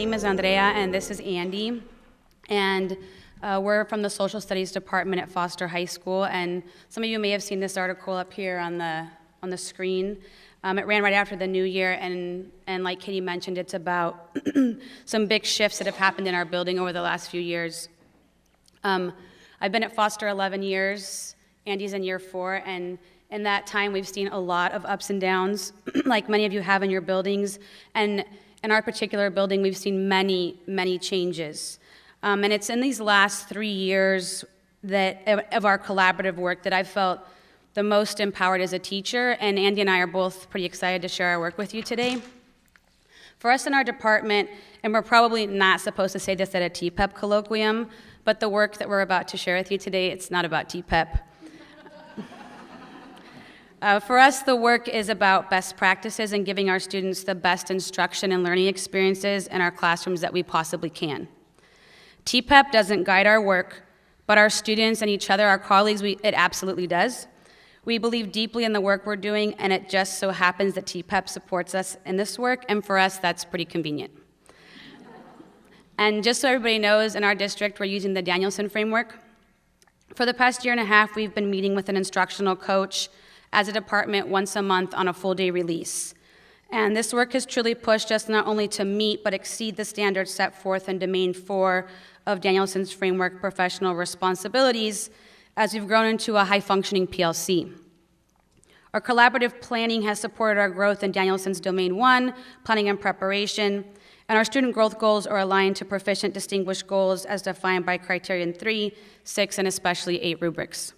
name is Andrea, and this is Andy. And we're from the Social Studies Department at Foster High School. And some of you may have seen this article up here on the screen. It ran right after the new year, and like Katie mentioned, it's about some big shifts that have happened in our building over the last few years. I've been at Foster 11 years. Andy's in year 4, and in that time, we've seen a lot of ups and downs, like many of you have in your buildings. And in our particular building, we've seen many, many changes. And it's in these last 3 years of our collaborative work that I've felt the most empowered as a teacher, and Andy and I are both pretty excited to share our work with you today. For us in our department, and we're probably not supposed to say this at a TPEP colloquium, but the work that we're about to share with you today, it's not about TPEP. For us, the work is about best practices and giving our students the best instruction and learning experiences in our classrooms that we possibly can. TPEP doesn't guide our work, but our students and each other, our colleagues, it absolutely does. We believe deeply in the work we're doing, and it just so happens that TPEP supports us in this work, and for us, that's pretty convenient. And just so everybody knows, in our district, we're using the Danielson framework. For the past year and a half, we've been meeting with an instructional coach as a department once a month on a full-day release. And this work has truly pushed us not only to meet but exceed the standards set forth in Domain 4 of Danielson's framework professional responsibilities as we've grown into a high-functioning PLC. Our collaborative planning has supported our growth in Danielson's Domain 1, planning and preparation, and our student growth goals are aligned to proficient distinguished goals as defined by Criterion 3, 6, and especially 8 rubrics.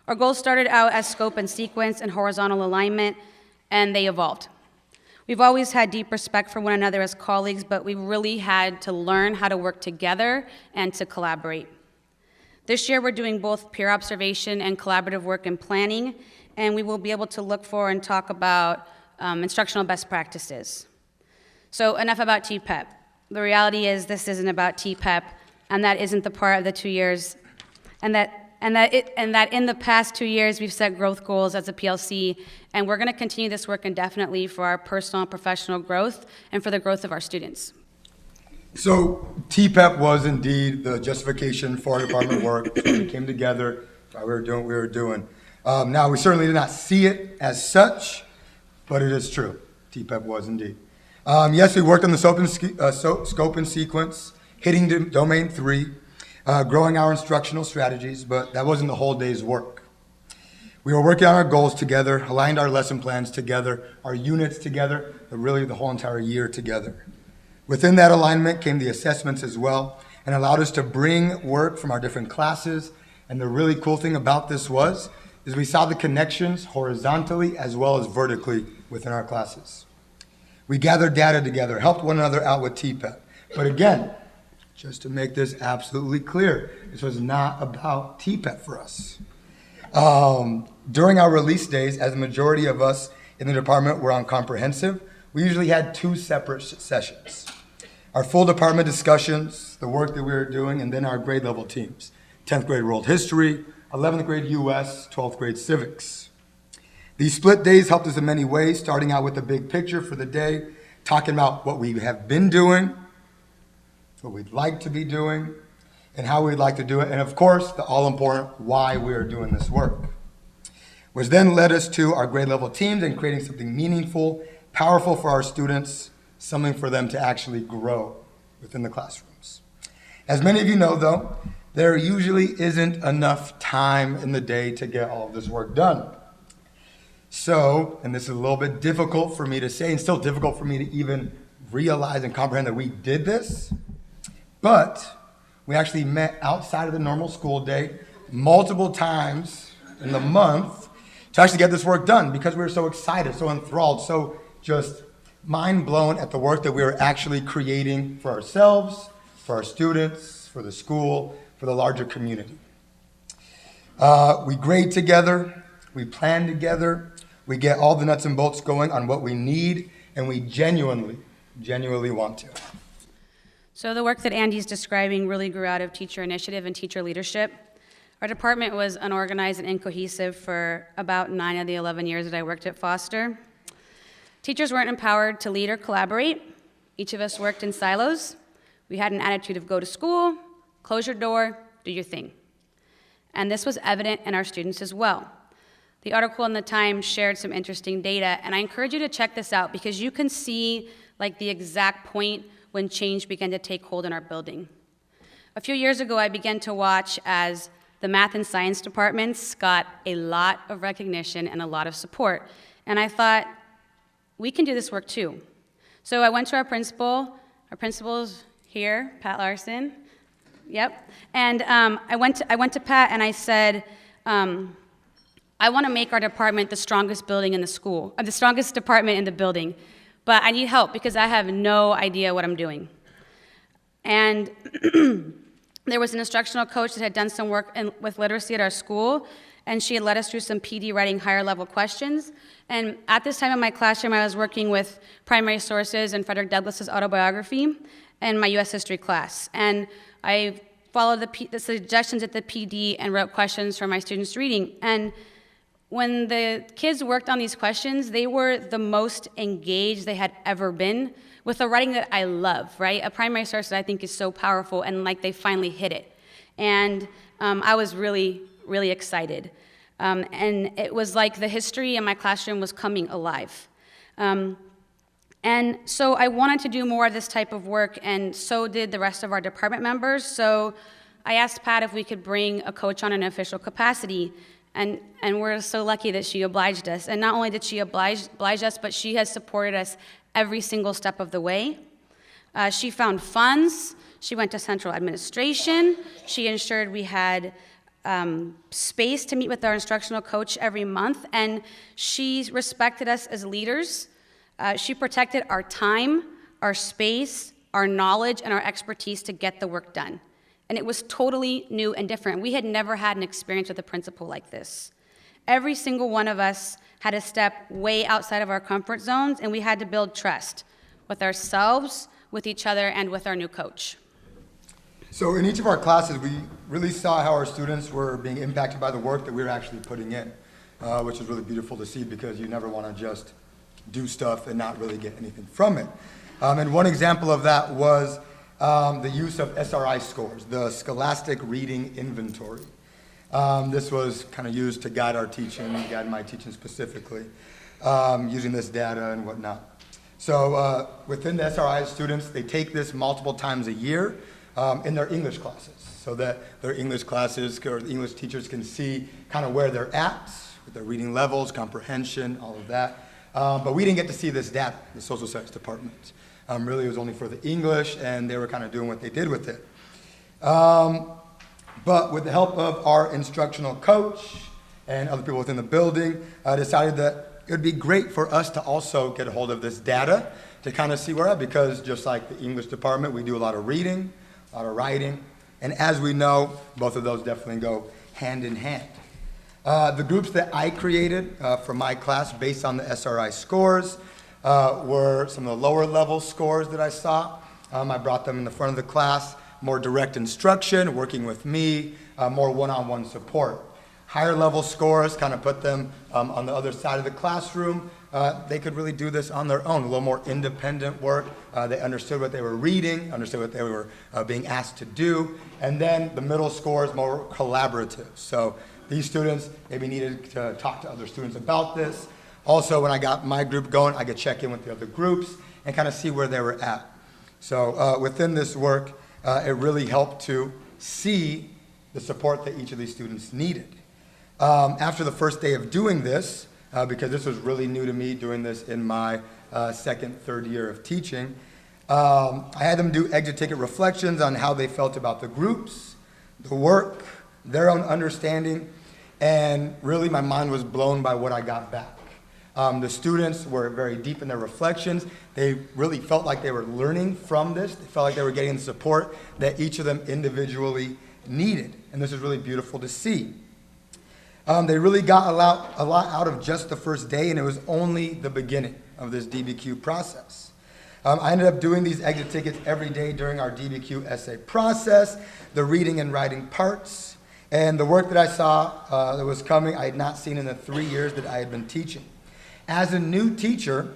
Our goals started out as scope and sequence and horizontal alignment, and they evolved. We've always had deep respect for one another as colleagues, but we really had to learn how to work together and to collaborate. This year, we're doing both peer observation and collaborative work in planning, and we will be able to look for and talk about instructional best practices. So enough about TPEP. The reality is this isn't about TPEP, and that isn't the part of the 2 years, and that in the past 2 years, we've set growth goals as a PLC, and we're going to continue this work indefinitely for our personal and professional growth and for the growth of our students. So TPEP was indeed the justification for our department work. So we came together, we were doing what we were doing. Now, we certainly did not see it as such, but it is true. TPEP was indeed. Yes, we worked on the scope and sequence, hitting Domain 3, growing our instructional strategies, but that wasn't the whole day's work. We were working on our goals together, aligned our lesson plans together, our units together, but really the whole entire year together. Within that alignment came the assessments as well, and allowed us to bring work from our different classes. And the really cool thing about this is we saw the connections horizontally as well as vertically within our classes. We gathered data together, helped one another out with TPEP. But again, just to make this absolutely clear, this was not about TPEP for us. During our release days, as the majority of us in the department were on comprehensive, we usually had 2 separate sessions. Our full department discussions, the work that we were doing, and then our grade level teams. 10th grade world history, 11th grade US, 12th grade civics. These split days helped us in many ways, starting out with the big picture for the day, talking about what we have been doing, what we'd like to be doing, and how we'd like to do it, and of course, the all-important why we are doing this work. Which then led us to our grade level teams and creating something meaningful, powerful for our students, something for them to actually grow within the classrooms. As many of you know, though, there usually isn't enough time in the day to get all of this work done. So, and this is a little bit difficult for me to say, and still difficult for me to even realize and comprehend that we did this, but we actually met outside of the normal school day multiple times in the month to actually get this work done because we were so excited, so enthralled, so just mind blown at the work that we were actually creating for ourselves, for our students, for the school, for the larger community. We grade together, we plan together, we get all the nuts and bolts going on what we need, and we genuinely want to. So the work that Andy's describing really grew out of teacher initiative and teacher leadership. Our department was unorganized and incohesive for about 9 of the 11 years that I worked at Foster. Teachers weren't empowered to lead or collaborate. Each of us worked in silos. We had an attitude of go to school, close your door, do your thing. And this was evident in our students as well. The article in the Times shared some interesting data, and I encourage you to check this out because you can see like the exact point when change began to take hold in our building. A few years ago, I began to watch as the math and science departments got a lot of recognition and a lot of support. And I thought, we can do this work too. So I went to our principal's here, Pat Larson. Yep. And I went to Pat and I said, I want to make our department the strongest building in the school, the strongest department in the building, but I need help because I have no idea what I'm doing. And there was an instructional coach that had done some work with literacy at our school, and she had led us through some PD writing higher level questions. And at this time in my classroom, I was working with primary sources and Frederick Douglass's autobiography in my US history class. And I followed the suggestions at the PD and wrote questions for my students' reading. And when the kids worked on these questions, they were the most engaged they had ever been with the writing that I love, right? A primary source that I think is so powerful, and like they finally hit it. And I was really, really excited. And it was like the history in my classroom was coming alive. And so I wanted to do more of this type of work, and so did the rest of our department members. So I asked Pat if we could bring a coach on an official capacity. And we're so lucky that she obliged us. And not only did she oblige us, but she has supported us every single step of the way. She found funds. She went to central administration. She ensured we had space to meet with our instructional coach every month. And she respected us as leaders. She protected our time, our space, our knowledge, and our expertise to get the work done. And it was totally new and different. We had never had an experience with a principal like this. Every single one of us had to step way outside of our comfort zones, and we had to build trust with ourselves, with each other, and with our new coach. So in each of our classes, we really saw how our students were being impacted by the work that we were actually putting in, which is really beautiful to see because you never want to just do stuff and not really get anything from it. And one example of that was the use of SRI scores, the Scholastic Reading Inventory. This was kind of used to guide our teaching, guide my teaching specifically, using this data and whatnot. So within the SRI students, they take this multiple times a year in their English classes, so that their English classes or the English teachers can see kind of where they're at with their reading levels, comprehension, all of that. But we didn't get to see this data, the social studies department. Really, it was only for the English, and they were kind of doing what they did with it. But with the help of our instructional coach and other people within the building, I decided that it would be great for us to also get a hold of this data to kind of see where we're at, because just like the English department, we do a lot of reading, a lot of writing, and as we know, both of those definitely go hand in hand. The groups that I created for my class based on the SRI scores were some of the lower level scores that I saw. I brought them in the front of the class, more direct instruction, working with me, more one-on-one support. Higher level scores kind of put them on the other side of the classroom. They could really do this on their own, a little more independent work. They understood what they were reading, understood what they were being asked to do. And then the middle scores, more collaborative. So these students maybe needed to talk to other students about this. Also, when I got my group going, I could check in with the other groups and kind of see where they were at. So within this work, it really helped to see the support that each of these students needed. After the first day of doing this, because this was really new to me, doing this in my second, third year of teaching, I had them do exit ticket reflections on how they felt about the groups, the work, their own understanding, and really my mind was blown by what I got back. The students were very deep in their reflections. They really felt like they were learning from this. They felt like they were getting the support that each of them individually needed, and this is really beautiful to see. They really got a lot out of just the first day, and it was only the beginning of this DBQ process. I ended up doing these exit tickets every day during our DBQ essay process, the reading and writing parts, and the work that I saw that was coming I had not seen in the 3 years that I had been teaching. As a new teacher,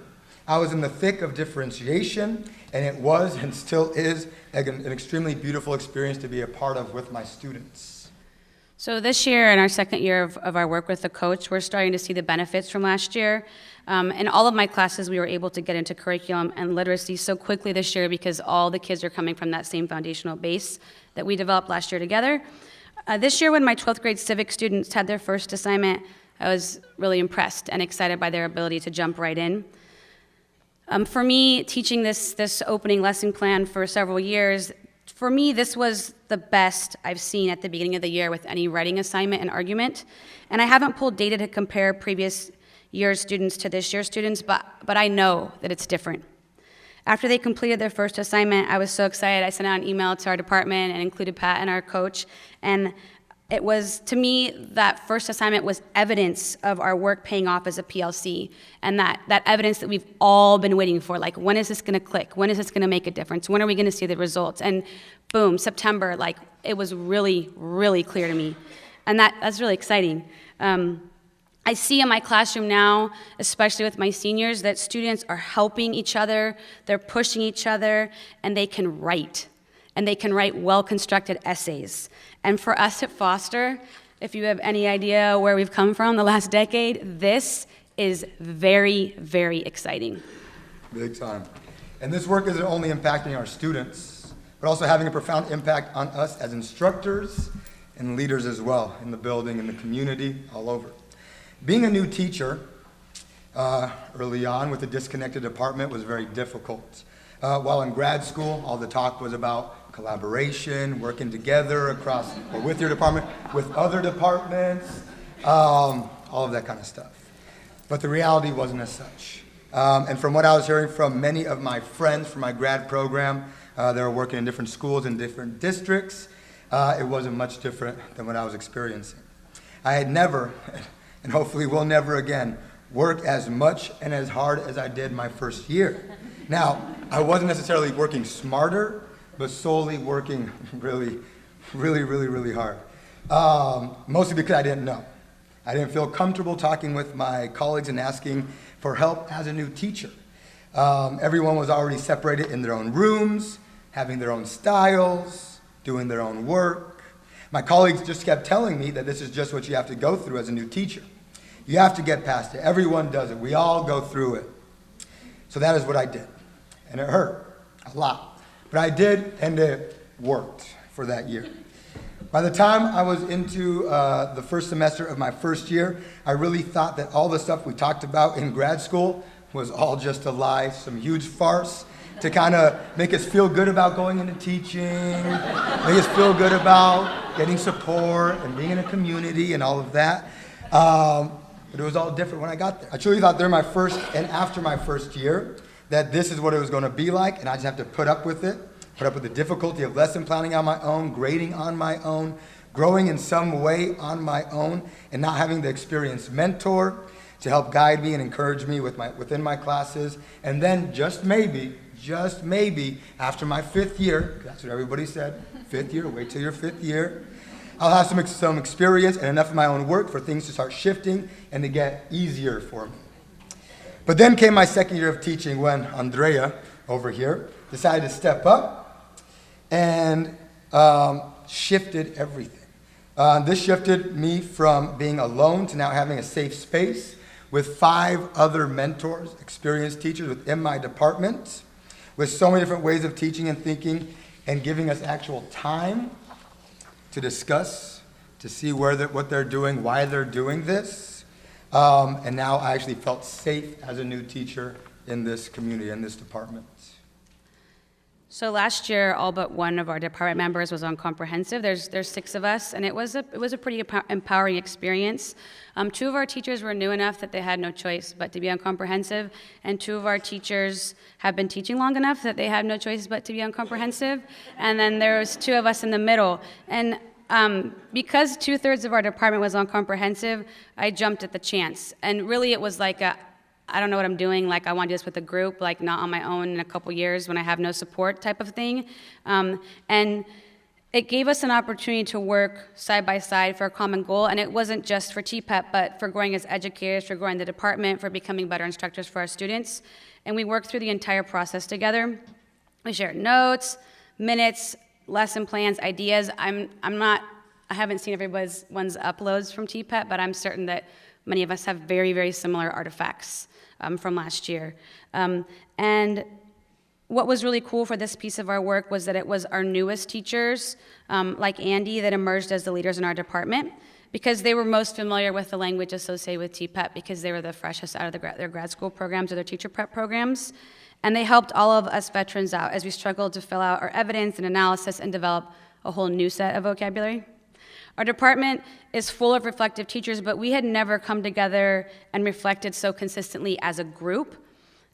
I was in the thick of differentiation And it was and still is an extremely beautiful experience to be a part of with my students. So this year, in our second year of our work with the coach, we're starting to see the benefits from last year. In all of my classes, we were able to get into curriculum and literacy so quickly this year because all the kids are coming from that same foundational base that we developed last year together. This year, when my 12th grade civics students had their first assignment, I was really impressed and excited by their ability to jump right in. For me, teaching this opening lesson plan for several years, for me, this was the best I've seen at the beginning of the year with any writing assignment and argument. And I haven't pulled data to compare previous year's students to this year's students, but I know that it's different. After they completed their first assignment, I was so excited. I sent out an email to our department and included Pat and our coach. And it was, to me, that first assignment was evidence of our work paying off as a PLC, and that evidence that we've all been waiting for. Like, when is this going to click? When is this going to make a difference? When are we going to see the results? And boom, September, like, it was really, really clear to me. And that's really exciting. I see in my classroom now, especially with my seniors, that students are helping each other, they're pushing each other, and they can write. And they can write well-constructed essays. And for us at Foster, if you have any idea where we've come from the last decade, this is very, very exciting. Big time. And this work isn't only impacting our students, but also having a profound impact on us as instructors and leaders as well in the building, in the community, all over. Being a new teacher early on with a disconnected department was very difficult. While in grad school, all the talk was about collaboration, working together across, or with your department, with other departments, all of that kind of stuff. But the reality wasn't as such. And from what I was hearing from many of my friends from my grad program, they were working in different schools in different districts, it wasn't much different than what I was experiencing. I had never, and hopefully will never again, work as much and as hard as I did my first year. Now, I wasn't necessarily working smarter, but solely working really, really, really, really hard. Mostly because I didn't know. I didn't feel comfortable talking with my colleagues and asking for help as a new teacher. Everyone was already separated in their own rooms, having their own styles, doing their own work. My colleagues just kept telling me that this is just what you have to go through as a new teacher. You have to get past it. Everyone does it. We all go through it. So that is what I did. And it hurt a lot. But I did, and it worked for that year. By the time I was into the first semester of my first year, I really thought that all the stuff we talked about in grad school was all just a lie, some huge farce to kind of make us feel good about going into teaching, make us feel good about getting support and being in a community and all of that. But it was all different when I got there. I truly thought during my first and after my first year that this is what it was going to be like, and I just have to put up with it, put up with the difficulty of lesson planning on my own, grading on my own, growing in some way on my own, and not having the experienced mentor to help guide me and encourage me within my classes. And then just maybe, after my fifth year, that's what everybody said, fifth year, wait till your fifth year, I'll have some experience and enough of my own work for things to start shifting and to get easier for me. But then came my second year of teaching when Andrea, over here, decided to step up and shifted everything. This shifted me from being alone to now having a safe space with 5 other mentors, experienced teachers within my department, with so many different ways of teaching and thinking and giving us actual time to discuss, to see what they're doing, why they're doing this. And now I actually felt safe as a new teacher in this community, in this department. So last year, all but one of our department members was on comprehensive. There's 6 of us, and it was a pretty empowering experience. 2 of our teachers were new enough that they had no choice but to be on comprehensive, and 2 of our teachers have been teaching long enough that they have no choice but to be on comprehensive. And then there was 2 of us in the middle. And because 2/3 of our department was on comprehensive, I jumped at the chance. And really it was like I don't know what I'm doing, like I want to do this with a group, like not on my own in a couple years when I have no support type of thing. And it gave us an opportunity to work side by side for a common goal, and it wasn't just for TPEP, but for growing as educators, for growing the department, for becoming better instructors for our students. And we worked through the entire process together. We shared notes, minutes, lesson plans, ideas. I haven't seen everybody's uploads from TPEP, but I'm certain that many of us have very, very similar artifacts from last year. And what was really cool for this piece of our work was that it was our newest teachers, like Andy, that emerged as the leaders in our department, because they were most familiar with the language associated with TPEP, because they were the freshest out of their grad school programs or their teacher prep programs. And they helped all of us veterans out as we struggled to fill out our evidence and analysis and develop a whole new set of vocabulary. Our department is full of reflective teachers, but we had never come together and reflected so consistently as a group.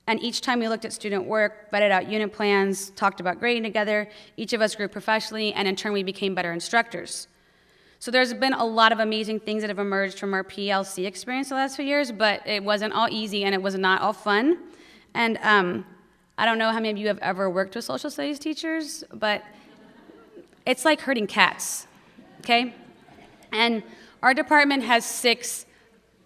And each time we looked at student work, vetted out unit plans, talked about grading together, each of us grew professionally, and in turn we became better instructors. So there's been a lot of amazing things that have emerged from our PLC experience the last few years, but it wasn't all easy and it was not all fun. And I don't know how many of you have ever worked with social studies teachers, but it's like herding cats, okay? And our department has 6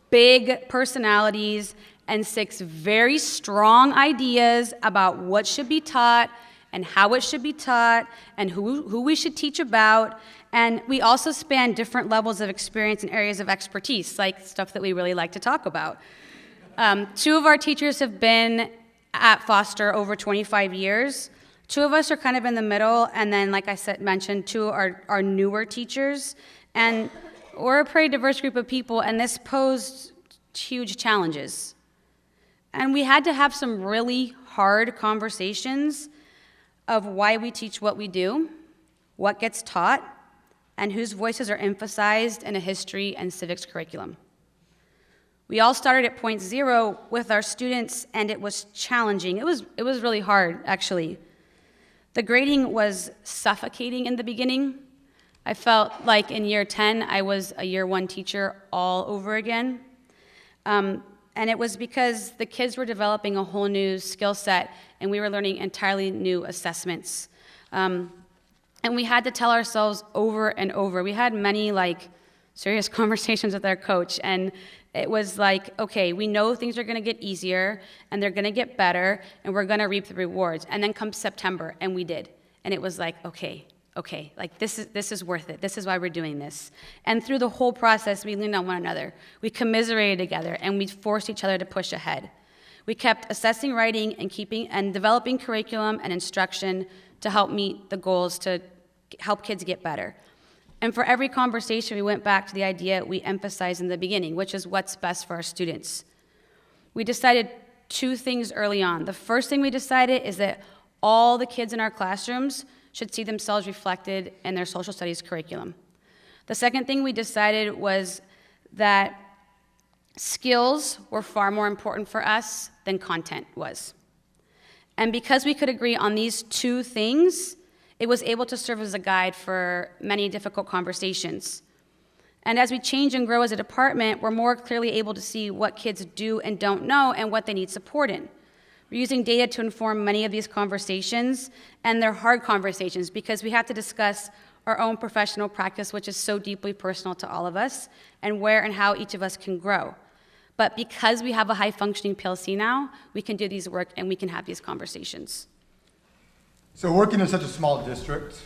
big personalities and 6 very strong ideas about what should be taught and how it should be taught and who we should teach about. And we also span different levels of experience and areas of expertise, like stuff that we really like to talk about. 2 of our teachers have been at Foster over 25 years. 2 of us are kind of in the middle, and then, like I mentioned, 2 are newer teachers. And we're a pretty diverse group of people, and this posed huge challenges. And we had to have some really hard conversations of why we teach what we do, what gets taught, and whose voices are emphasized in a history and civics curriculum. We all started at point 0 with our students, and it was challenging. It was really hard, actually. The grading was suffocating in the beginning. I felt like in year 10, I was a year 1 teacher all over again. And it was because the kids were developing a whole new skill set, and we were learning entirely new assessments. And we had to tell ourselves over and over. We had many serious conversations with our coach, and it was like, okay, we know things are gonna get easier, and they're gonna get better, and we're gonna reap the rewards. And then comes September, and we did. And it was like, okay, this is worth it. This is why we're doing this. And through the whole process, we leaned on one another. We commiserated together, and we forced each other to push ahead. We kept assessing writing and developing curriculum and instruction to help meet the goals to help kids get better. And for every conversation, we went back to the idea we emphasized in the beginning, which is what's best for our students. We decided 2 things early on. The first thing we decided is that all the kids in our classrooms should see themselves reflected in their social studies curriculum. The second thing we decided was that skills were far more important for us than content was. And because we could agree on these 2 things, it was able to serve as a guide for many difficult conversations. And as we change and grow as a department, we're more clearly able to see what kids do and don't know and what they need support in. We're using data to inform many of these conversations, and they're hard conversations because we have to discuss our own professional practice, which is so deeply personal to all of us, and where and how each of us can grow. But because we have a high-functioning PLC now, we can do these work and we can have these conversations. So working in such a small district,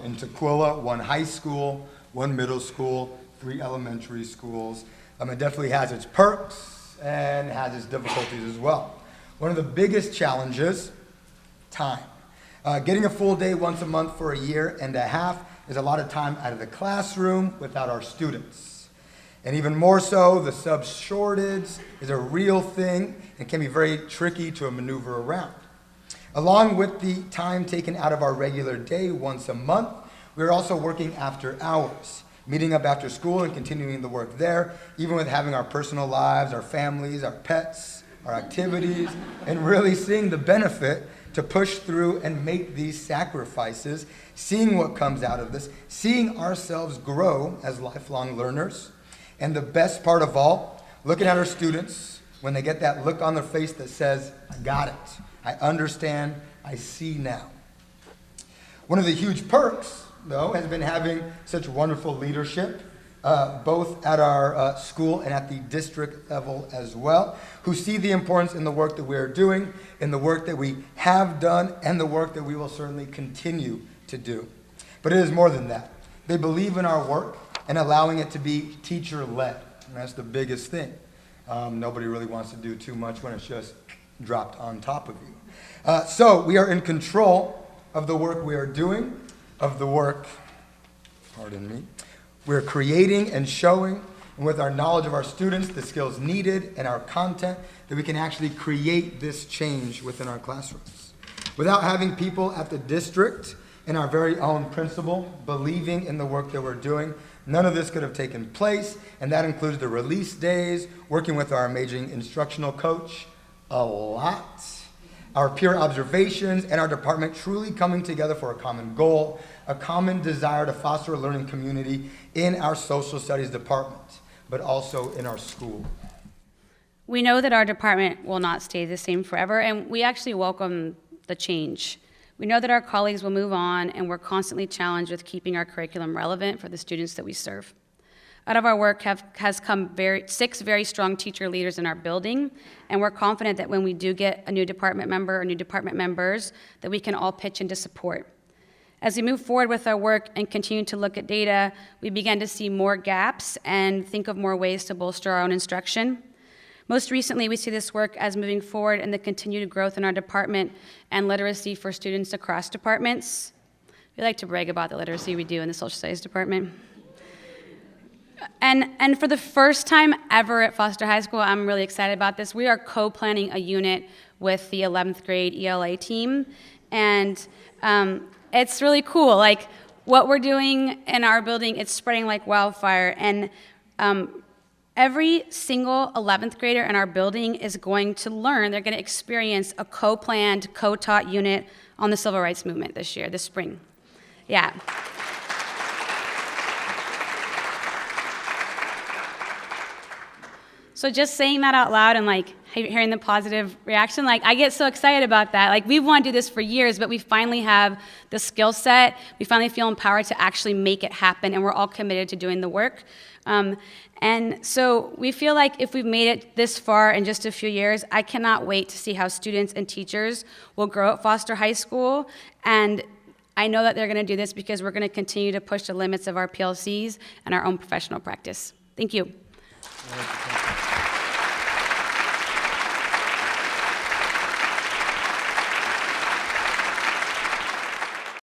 in Tukwila, 1 high school, 1 middle school, 3 elementary schools, it definitely has its perks and has its difficulties as well. One of the biggest challenges, time. Getting a full day once a month for a year and a half is a lot of time out of the classroom without our students. And even more so, the sub shortage is a real thing and can be very tricky to maneuver around. Along with the time taken out of our regular day once a month, we're also working after hours, meeting up after school and continuing the work there, even with having our personal lives, our families, our pets, our activities, and really seeing the benefit to push through and make these sacrifices, seeing what comes out of this, seeing ourselves grow as lifelong learners. And the best part of all, looking at our students when they get that look on their face that says, I got it, I understand, I see now. One of the huge perks, though, has been having such wonderful leadership both at our school and at the district level as well, who see the importance in the work that we are doing, in the work that we have done, and the work that we will certainly continue to do. But it is more than that. They believe in our work and allowing it to be teacher-led. And that's the biggest thing. Nobody really wants to do too much when it's just dropped on top of you. So we are in control of the work we are doing, of the work, pardon me, we're creating and showing, and with our knowledge of our students, the skills needed, and our content, that we can actually create this change within our classrooms. Without having people at the district and our very own principal believing in the work that we're doing, none of this could have taken place, and that includes the release days, working with our amazing instructional coach a lot, our peer observations, and our department truly coming together for a common goal, a common desire to foster a learning community in our social studies department, but also in our school. We know that our department will not stay the same forever, and we actually welcome the change. We know that our colleagues will move on, and we're constantly challenged with keeping our curriculum relevant for the students that we serve. Out of our work has come 6 very strong teacher leaders in our building, and we're confident that when we do get a new department member or new department members, that we can all pitch into support. As we move forward with our work and continue to look at data, we begin to see more gaps and think of more ways to bolster our own instruction. Most recently, we see this work as moving forward in the continued growth in our department and literacy for students across departments. We like to brag about the literacy we do in the social studies department. And for the first time ever at Foster High School, I'm really excited about this. We are co-planning a unit with the 11th grade ELA team, and it's really cool. Like, what we're doing in our building, it's spreading like wildfire, and every single 11th grader in our building is going to learn, they're going to experience a co-planned, co-taught unit on the civil rights movement this year, this spring. Yeah. So just saying that out loud and like hearing the positive reaction, like I get so excited about that. Like we've wanted to do this for years, but we finally have the skill set. We finally feel empowered to actually make it happen, and we're all committed to doing the work. And so we feel like if we've made it this far in just a few years, I cannot wait to see how students and teachers will grow at Foster High School. And I know that they're going to do this because we're going to continue to push the limits of our PLCs and our own professional practice. Thank you.